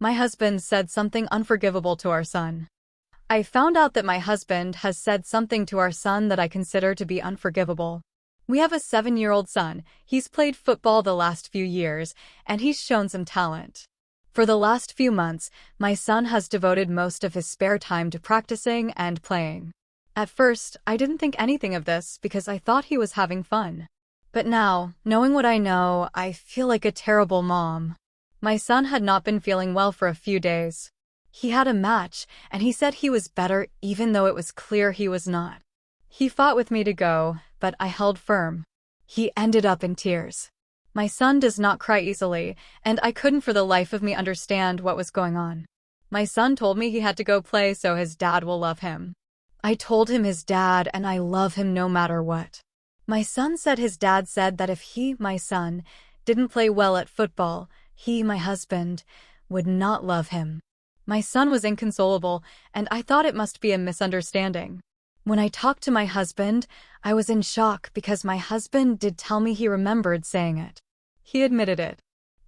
My husband said something unforgivable to our son. I found out that my husband has said something to our son that I consider to be unforgivable. We have a 7-year-old son. He's played football the last few years, and he's shown some talent. For the last few months, my son has devoted most of his spare time to practicing and playing. At first, I didn't think anything of this because I thought he was having fun. But now, knowing what I know, I feel like a terrible mom. My son had not been feeling well for a few days. He had a match, and he said he was better even though it was clear he was not. He fought with me to go, but I held firm. He ended up in tears. My son does not cry easily, and I couldn't for the life of me understand what was going on. My son told me he had to go play so his dad will love him. I told him his dad and I love him no matter what. My son said his dad said that if he, my son, didn't play well at football, he, my husband, would not love him. My son was inconsolable, and I thought it must be a misunderstanding. When I talked to my husband, I was in shock because my husband did tell me he remembered saying it. He admitted it.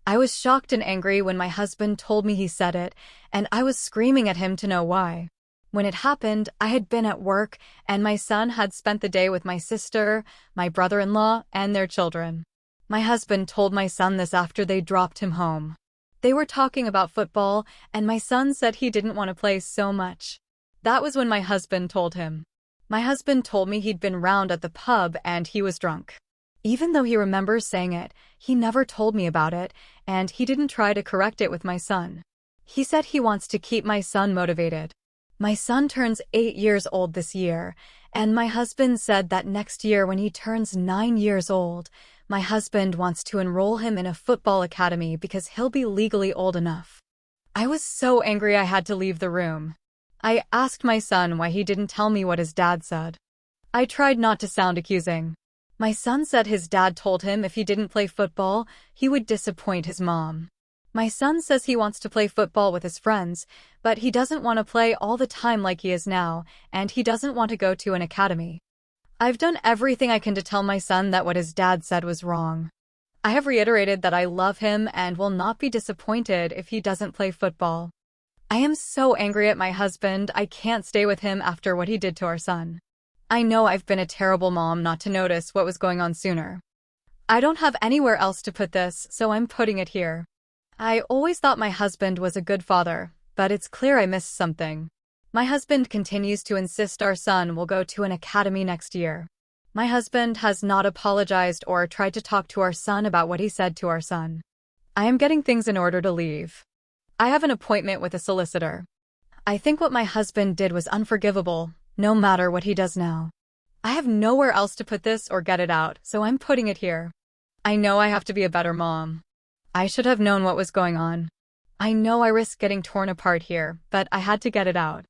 I was shocked and angry when my husband told me he said it, and I was screaming at him to know why. When it happened, I had been at work, and my son had spent the day with my sister, my brother-in-law, and their children. My husband told my son this after they dropped him home. They were talking about football, and my son said he didn't want to play so much. That was when my husband told him. My husband told me he'd been round at the pub and he was drunk. Even though he remembers saying it, he never told me about it, and he didn't try to correct it with my son. He said he wants to keep my son motivated. My son turns 8 years old this year, and my husband said that next year when he turns 9 years old, my husband wants to enroll him in a football academy because he'll be legally old enough. I was so angry I had to leave the room. I asked my son why he didn't tell me what his dad said. I tried not to sound accusing. My son said his dad told him if he didn't play football, he would disappoint his mom. My son says he wants to play football with his friends, but he doesn't want to play all the time like he is now, and he doesn't want to go to an academy. I've done everything I can to tell my son that what his dad said was wrong. I have reiterated that I love him and will not be disappointed if he doesn't play football. I am so angry at my husband, I can't stay with him after what he did to our son. I know I've been a terrible mom not to notice what was going on sooner. I don't have anywhere else to put this, so I'm putting it here. I always thought my husband was a good father, but it's clear I missed something. My husband continues to insist our son will go to an academy next year. My husband has not apologized or tried to talk to our son about what he said to our son. I am getting things in order to leave. I have an appointment with a solicitor. I think what my husband did was unforgivable, no matter what he does now. I have nowhere else to put this or get it out, so I'm putting it here. I know I have to be a better mom. I should have known what was going on. I know I risked getting torn apart here, but I had to get it out.